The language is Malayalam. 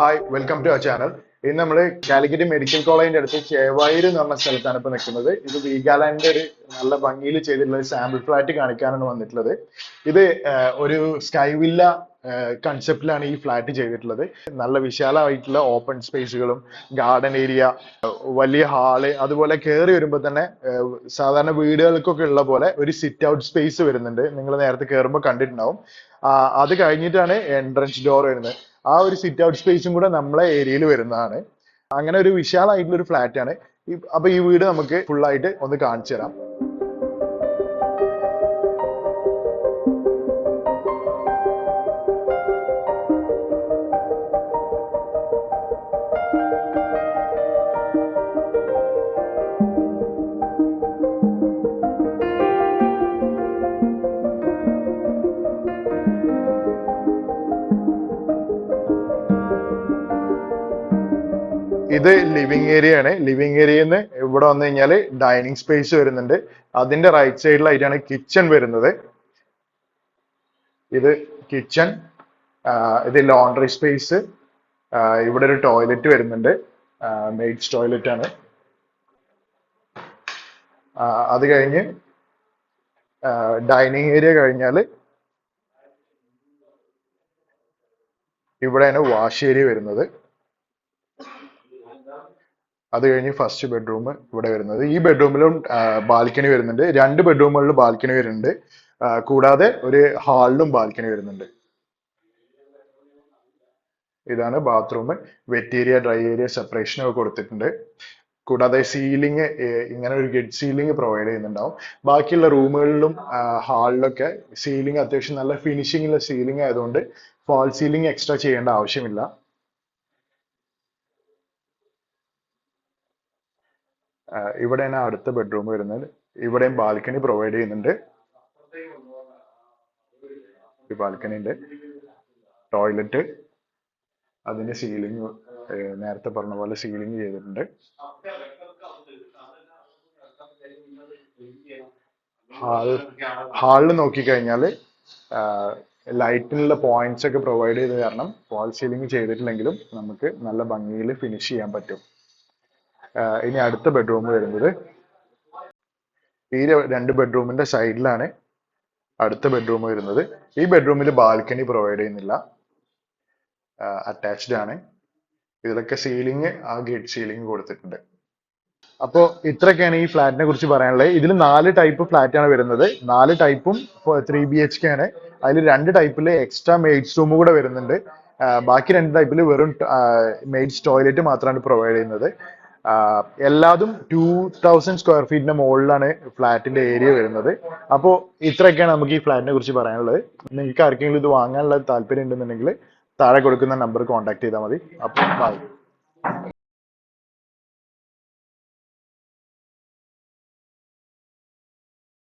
Hi welcome to our channel. ഇന്ന് നമ്മൾ കാലിക്കറ്റ് മെഡിക്കൽ കോളേജിന്റെ അടുത്ത് ചേവായൂർ എന്ന് പറഞ്ഞ സ്ഥലത്താണ് ഇപ്പൊ നിൽക്കുന്നത്. ഇത് വീഗാലാൻഡിന്റെ ഒരു നല്ല ഭംഗിയിൽ ചെയ്തിട്ടുള്ള സാമ്പിൾ ഫ്ലാറ്റ് കാണിക്കാനാണ് വന്നിട്ടുള്ളത്. ഇത് ഒരു സ്കൈ വില്ല കൺസെപ്റ്റിലാണ് ഈ ഫ്ലാറ്റ് ചെയ്തിട്ടുള്ളത്. നല്ല വിശാലമായിട്ടുള്ള ഓപ്പൺ സ്പേസുകളും ഗാർഡൻ ഏരിയ, വലിയ ഹാള്, അതുപോലെ കയറി വരുമ്പോൾ തന്നെ സാധാരണ വീടുകൾക്കൊക്കെ ഉള്ള പോലെ ഒരു സിറ്റ് ഔട്ട് സ്പേസ് വരുന്നുണ്ട്. നിങ്ങൾ നേരത്തെ കയറുമ്പോൾ കണ്ടിട്ടുണ്ടാവും. അത് കഴിഞ്ഞിട്ടാണ് എൻട്രൻസ് ഡോർ വരുന്നത്. ആ ഒരു സിറ്റ് ഔട്ട് സ്പേസും കൂടെ നമ്മളെ ഏരിയയിൽ വരുന്നതാണ്. അങ്ങനെ ഒരു വിശാലമായിട്ടുള്ള ഒരു ഫ്ലാറ്റ് ആണ്. അപ്പൊ ഈ വീട് നമുക്ക് ഫുൾ ആയിട്ട് ഒന്ന് കാണിച്ചു തരാം. ഇത് ലിവിങ് ഏരിയ ആണ്. ലിവിങ് ഏരിയയിൽ നിന്ന് ഇവിടെ വന്നു കഴിഞ്ഞാൽ ഡൈനിങ് സ്പേസ് വരുന്നുണ്ട്. അതിന്റെ റൈറ്റ് സൈഡിലായിട്ടാണ് കിച്ചൺ വരുന്നത്. ഇത് കിച്ചൺ, ഇത് ലോണ്ടറി സ്പേസ്, ഇവിടെ ഒരു ടോയ്ലറ്റ് വരുന്നുണ്ട്. മെയ്ഡ്സ് ടോയ്ലറ്റ് ആണ്. അത് കഴിഞ്ഞ് ഡൈനിങ് ഏരിയ കഴിഞ്ഞാൽ ഇവിടെയാണ് വാഷ് ഏരിയ വരുന്നത്. അത് കഴിഞ്ഞ് ഫസ്റ്റ് ബെഡ്റൂം ഇവിടെ വരുന്നത്. ഈ ബെഡ്റൂമിലും ബാൽക്കണി വരുന്നുണ്ട്. 2 ബെഡ്റൂമുകളിൽ ബാൽക്കണി വരുന്നുണ്ട്. കൂടാതെ ഒരു ഹാളിലും ബാൽക്കണി വരുന്നുണ്ട്. ഇതാണ് bathroom. Wet area, dry area separation ഒക്കെ കൊടുത്തിട്ടുണ്ട്. കൂടാതെ സീലിംഗ്, ഇങ്ങനെ ഒരു ഗെറ്റ് സീലിംഗ് പ്രൊവൈഡ് ചെയ്യുന്നുണ്ടാവും. ബാക്കിയുള്ള റൂമുകളിലും ഹാളിലൊക്കെ സീലിംഗ് അത്യാവശ്യം നല്ല ഫിനിഷിംഗുള്ള സീലിംഗ് ആയതുകൊണ്ട് ഫാൾ സീലിംഗ് എക്സ്ട്രാ ചെയ്യേണ്ട ആവശ്യമില്ല. ഇവിടെയാണ് അടുത്ത ബെഡ്റൂം വരുന്നത്. ഇവിടെയും ബാൽക്കണി പ്രൊവൈഡ് ചെയ്യുന്നുണ്ട്. ഒരു ബാൽക്കണി ഉണ്ട്. ടോയ്ലറ്റ്, അതിന്റെ സീലിംഗ് നേരത്തെ പറഞ്ഞ പോലെ സീലിംഗ് ചെയ്തിട്ടുണ്ട്. ഹാളിൽ നോക്കിക്കഴിഞ്ഞാൽ ലൈറ്റിനുള്ള പോയിന്റ്സ് ഒക്കെ പ്രൊവൈഡ് ചെയ്ത് കാരണം വാൾ സീലിംഗ് ചെയ്തിട്ടില്ലെങ്കിലും നമുക്ക് നല്ല ഭംഗിയിൽ ഫിനിഷ് ചെയ്യാൻ പറ്റും. ഇനി അടുത്ത ബെഡ്റൂം വരുന്നത് ഈ 2 ബെഡ്റൂമിന്റെ സൈഡിലാണ് അടുത്ത ബെഡ്റൂം വരുന്നത്. ഈ ബെഡ്റൂമിൽ ബാൽക്കണി പ്രൊവൈഡ് ചെയ്യുന്നില്ല, അറ്റാച്ച്ഡ് ആണ്. ഇതിലൊക്കെ സീലിംഗ് ഗേറ്റ് സീലിംഗ് കൊടുത്തിട്ടുണ്ട്. അപ്പോൾ ഇത്രയൊക്കെയാണ് ഈ ഫ്ലാറ്റിനെ കുറിച്ച് പറയാനുള്ളത്. ഇതിൽ 4 ടൈപ്പ് ഫ്ലാറ്റ് ആണ് വരുന്നത്. 4 ടൈപ്പും 3 BHK ആണ്. അതിൽ 2 ടൈപ്പിൽ എക്സ്ട്രാ മെയ്ഡ്സ് റൂം കൂടെ വരുന്നുണ്ട്. ബാക്കി 2 ടൈപ്പിൽ വെറും മെയ്ഡ്സ് ടോയ്ലറ്റ് മാത്രമാണ് പ്രൊവൈഡ് ചെയ്യുന്നത്. എല്ലാതും 2000 സ്ക്വയർ ഫീറ്റിന്റെ മുകളിലാണ് ഫ്ലാറ്റിന്റെ ഏരിയ വരുന്നത്. അപ്പോൾ ഇത്രയൊക്കെയാണ് നമുക്ക് ഈ ഫ്ലാറ്റിനെ കുറിച്ച് പറയാനുള്ളത്. നിങ്ങൾക്ക് ആർക്കെങ്കിലും ഇത് വാങ്ങാനുള്ള താല്പര്യം ഉണ്ടെന്നുണ്ടെങ്കിൽ താഴെ കൊടുക്കുന്ന നമ്പർ കോൺടാക്ട് ചെയ്താൽ മതി. അപ്പോൾ ബൈ.